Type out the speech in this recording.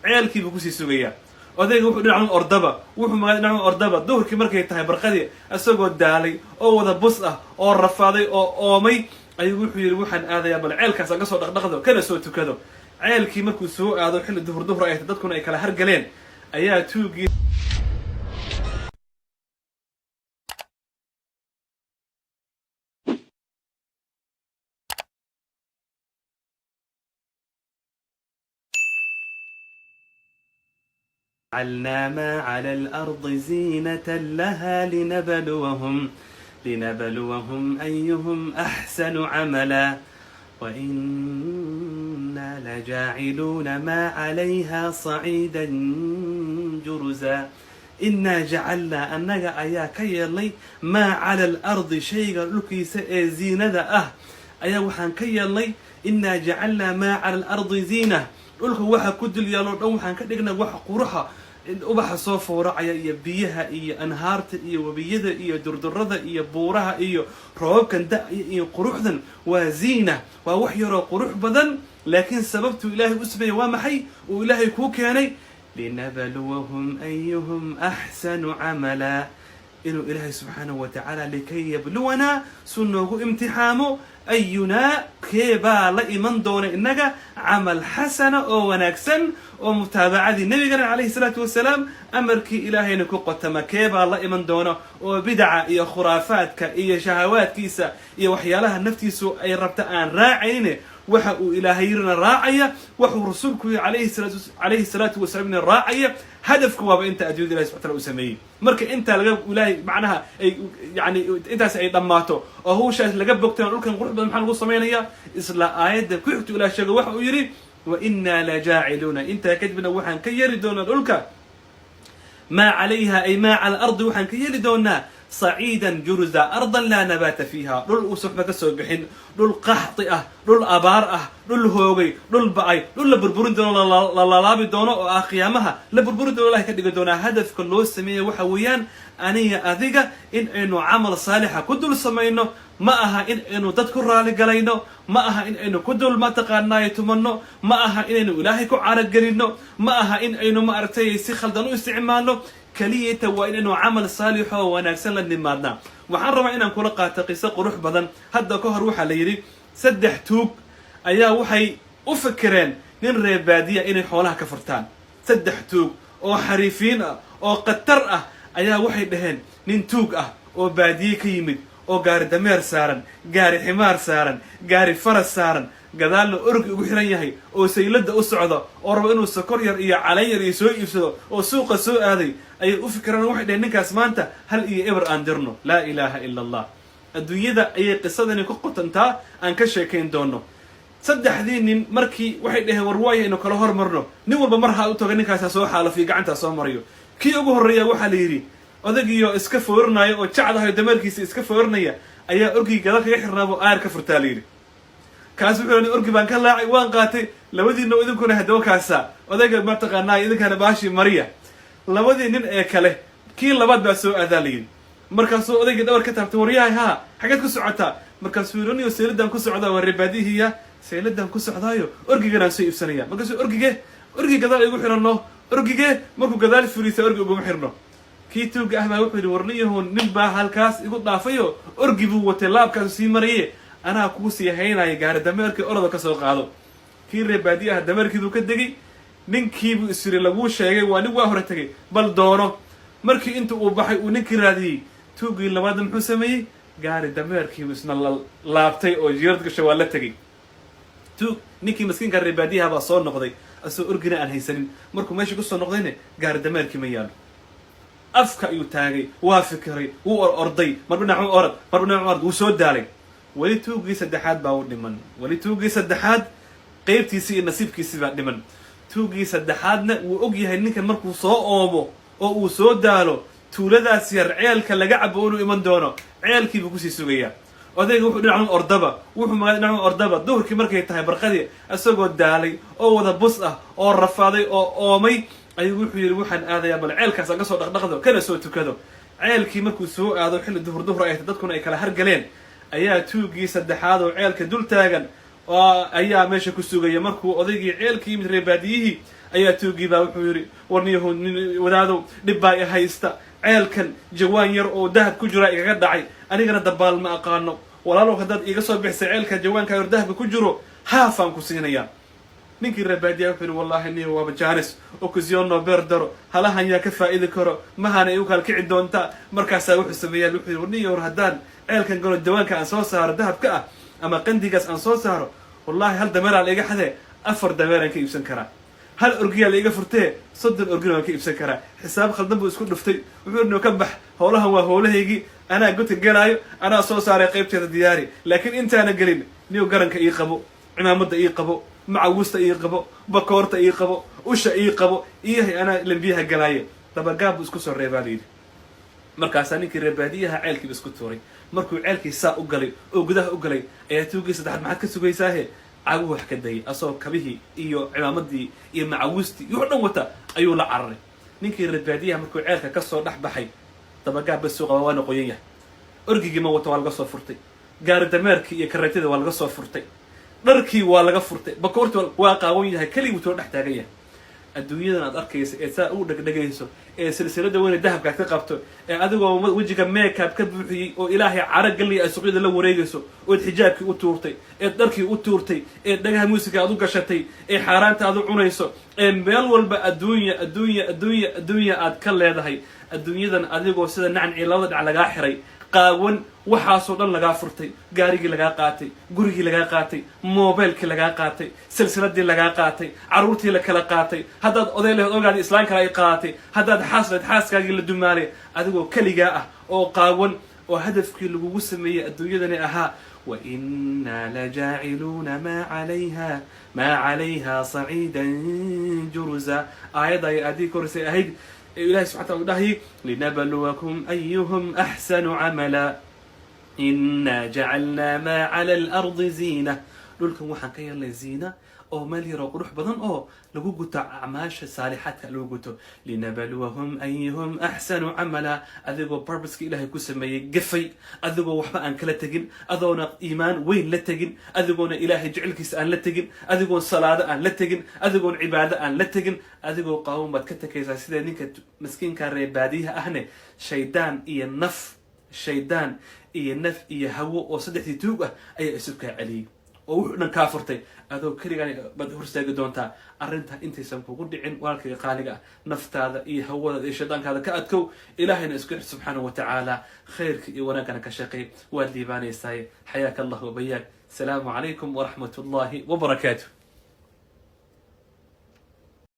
ceelkiibuu kusii sugayaa odayga wuxuu dhinacan ordaba wuxuu magaalada dhinacan ordaba duhurkii markay tahay barqadii isagoo daalay oo wada bus ah oo rafaaday oo oomay ayuu wuxuu yidhi waxaan aadayaa bal ceelkaas aan ka soo dhaqdhaqdo kana soo tukado ceelkii markuu soo aado xilli duhur ay tahay dadkuna ay kala hargaleen ayaa tuugii جعلنا ما على الأرض زينة لها لنبلوهم أيهم أحسن عملا وإنا لجاعلون ما عليها صعيدا جرزا إنا جعلنا أنك أيا كيالي ما على الأرض شيء لكي زينة أيا وحان كيالي إنا جعلنا ما على الأرض زينة dhulka waxa ku dul yaalo dhan waxaan ka dhignay wax quruxa ubaxa soo fooracaya iyo biyaha iyo anhaarta iyo wabiyada iyo durdurada iyo buuraha iyo roobkan iyo quruxdan waa ziina waa wax yaro qurux badan laakiin sababtu ilaahay u sameeyay waa maxay oo ilaahay ku keenay linabluwahum ayyuhum ahsanu amala inuu ilaahay subhanahu wa ta'ala likay yabluwana sunugu imtixaamo أينا كيبا لا إيمان دون إنك عمل حسنة أو ونكسن أو متابعة النبي عليه الصلاة والسلام أمرك إلهي نكو قتما كيبا لا إيمان دونه وبدعة إيا خرافات إيا شهوات كيسا إيا وحيالها النفتيسو أي ربطان راعيني وحو إلهيرنا راعية وحو رسولك عليه الصلاة والسلام راعية هدفك وابا انت أديود الله سبحانه وتعالى مركا انت لقب ولاي معناها يعني انت سعيد ضماته وهو شاش لقب بوقتنا نقول كان قرب محل قصة مينيا إسلا آيات كيحتو إلى شيء وحو يري وإنا لجاعلون انت كدبنا وحن كيري دون الألكة ما عليها أي ما على الأرض وحن كيري دوننا صعيدا جرزا أرضا لا نبات فيها لول أسفنا كسوبحين لول قحطئة لول أبارة لول هوغي لول بأي لول بربورين دون لا لابي دون أخيامها لبربورين دون الله كدق دون هدف كله السمية وحويان أنية أذيقة إنه عمل صالحة كدل سمينه معها إنه تذكر على قلينه معها إنه كدل ما تقالنا يتمنه معها إنه إلهي كعارق قلينه معها إنه ما أرتي سيخل دانو استعماله كلية وإنه عمل صالح ونكسن للنمادنا وحرم إن كل قاتقيسة قروح بدن هذا كهر روح ليري سدح توب أيا وحي أفكرين نين ريبادية إن حولها كفرتان سدح توب أو حريفين أو قتر أيا وحي دهن نين توب أو بادية كيمد أو قاري دمير سارن قاري حمار سارن قاري فرس سارن قدالنا أرق وحرين يهي أو سيلد أسعده أو رب إنه السكر يرئي علي يسوي يفسده أو سوق السوق هذه أي أفكرنا واحد إنك أسمانته هل إيه إبر أندرنه لا إله إلا الله الدنيا ذا أي قصة إنك قط أنت أنك شيكين دونه صدق ذي مركي واحد إيه ورواية إنه كلهر مرنه نور بمرها أو تغنيك أساسه حاله في قعنته صامريو كي أبوه الريا وحليري أذكي إسكفورنا أو تشعده دمركيس إسكفورنا أي أرقي كذاك يحرنا أبو آر كفر تاليري كاس بيقولني أرقي بان كلا عوان قاتي لودي إنه إذا كنا هدوه كاسا وذاك ما تقنا إذا كان باشي مريا لودي نن أكله كي لباد بسوء أذالين مركزو أذاك دور كتب توريها ها حاجات كسرعتها مركزو يروني وسيلدهم كسرعتها والربادي هي سيلدهم كسرعتها أرقي جنا سوء بسنية مركزو أرقي كذا يقول حرناه أرقي مركو كذا الفريسة أرقي يقوم حرناه كي توجه أحمد وحيد ورنيه هون نبى هالكاس يقول ضعفيه أرقي بوتلاب كاس سيمريه أنا كوسي هينا يجار دمرك أرض كسوق هذا كي ربادية دمرك ذو كدقي نين كيب يصير لغو شيء ونواه هرتجي بل داره مركي أنت وبحي ونكر هذه توجي لبعض محسمي جار دمرك وسنا لابتي أو جيرد كشوالة تجي تو نيكي مسكين كان ربادية هذا صار نقضي أسو أرجنا أن هيسن مركو ماشي قصة نقضينه جار دمرك ميال أفكار يتاجي وافكري وأرضي مربنا عم أرض وسود دالي ولي توجي سدحات باود لمن ولي توجي سدحات قيبتي سي النصيب كيسي بعد لمن توجي سدحاتنا وأجي هنيك المركو صوابه أو سود دالو تولد سير عيال كلا جعب بقولوا إيمان دونه عيال كي بكوسي سويا وذاك وحنا نعمل أردبة وحنا نعمل أردبة ظهر كي مركي تهاي برقدي السوق الدالي أو ذا بصة أو الرفاضي أو مي أيوه يروحن هذا يا بل عيال كاس قصوا دقدقه كذا سويتوا كذا عيال كي مركو سوق هذا حل الظهر أي تدكون أي كلا هرجلين أيها توجي سدحاد وعيال كدول تاجن أيها ماشي كسوقية مركو أضيق عيال كي من رباديه ayaa tuugii baa wuxuu yidhi warniyahu wadaadow dhib baa i haysta ceelkan jawaan yar oo dahab ku jira igaga dhacay anigana dabaal ma aqaano walaalow haddaad iiga soo bixisay ceelka jawaanka yar dahabka ku jiro haafaan ku siinayaa ninkii reebaadiyaa wuxuu yidhi wallahi niyo waaba jaanis okisyono beerdaro halahan yaa ka faa'idi karo mahana igu kalkici doontaa markaasaa wuxuu sameeyaa wuxuu yidhi warniyo hor haddaan ceelkan galo jawaanka aan soo saaro dahabka ah ama qandigaas aan soo saaro wallahi hal dameeraa la iga xadee 4 dameeraan ka iibsan karaa hal orgiyaa la iga furtee 30 orgina waan ka iibsan karaa xisaab khaldan buu isku dhuftay wuxuu yidhi ka bax howlahan waa howlahaygii anaa godka galaayo anaa soo saaray qaybteeda diyaari laakiin intaana gelin niyo garanka ii qabo cimaamada ii qabo macawusta ii qabo bakoorta ii qabo usha ii qabo iyahay anaa lambiyaha galaaye dabagaab buu isku soo reebaa layidhi markaasaa ninkii reebaadiyaha ceelkiiba isku tuuray markuu ceelkii saa u galay oo gudaha u galay ayaa tuugii saddexaad maxaad ka sugaysaahe caguhu wax ka dayay asagoo kabihii iyo cimaamadii iyo macawustii iyo dhan wata ayuu la cararay ninkii reebaadiyaha markuu ceelka kasoo dhex baxay dabagaab ba suuqa waana qoyan yahay orgigii ma wata waa laga soo furtay gaari dameerkii iyo kareetadii waa laga soo furtay dharkii waa laga furtay bakoortii waa qaawan yahay keliguu too dhex taagan yahay adduunyadan aad arkaysa ee saa u dhegdhegayso ee silsilada weyne dahabkaad ka qabto ee adigoo wejiga meekaab ka buuxiyey oo ilaahay cara galiya ay suuqyada la wareegayso ood xijaabkii u tuurtay eed dharkii u tuurtay ee dhagaha muusiga aad u gashatay ee xaaraanta aad u cunayso ee meel walba adduunya aad ka leedahay adduunyadan adigoo sida nacnci labada dhinac lagaa xiray qaawan waxaasoo dhan lagaa furtay gaarigii lagaa qaatay gurigii lagaa qaatay mobilkii lagaa qaatay silsiladii lagaa qaatay carruurtii la kala qaatay haddaad oday laheed ogaadii islaan kale ay qaadatay haddaad xaas laheed xaaskaagii la dumaalay adigoo keligaa ah oo qaawan oo hadafkii lagugu sameeyey adduunyadani ahaa وإنا لجاعلون ما عليها صعيدا جرزا آية أدي كرسي أهيد إلهي سبحانه وتعالى لنبلوكم أيهم أحسن عملا إنا جعلنا ما على الأرض زينة لولكم وحن كي الله زينة أو مالي روح بدن أو لو قلت أعماش صالحات لو قلت لنبلوهم أيهم أحسن عملا أذيقوا باربسك إلهي كسما يقفي أذيقوا وحبا أن كلا تجن أذونا إيمان وين لا تجن أذيقونا إلهي جعلك أن لا تجن أذيقون صلاة أن لا تجن أذيقون عبادة أن لا تجن أذيقوا قوم بتكتك إذا سيدا نيك مسكين كان ريباديها أهني شيطان إيا النف شيطان إيا النف إيا هو وصدحتي توقع أي أسبك عليه oo wuxuuna kaa furtay adoo keligaan bad horstaaga doontaa arrinta intaysan kugu dhicin walaalkayga qaaliga naftaada iyo hawada iyo shaydaankaada ka adkow ilaahayna isku xir subxaanahu wa tacaala khayrka iyo wanaagana ka shaqeey waad liibaanaysaay xayaaka allah wabayaak asalaamu calaykum waraxmat ullaahi wabarakaatuh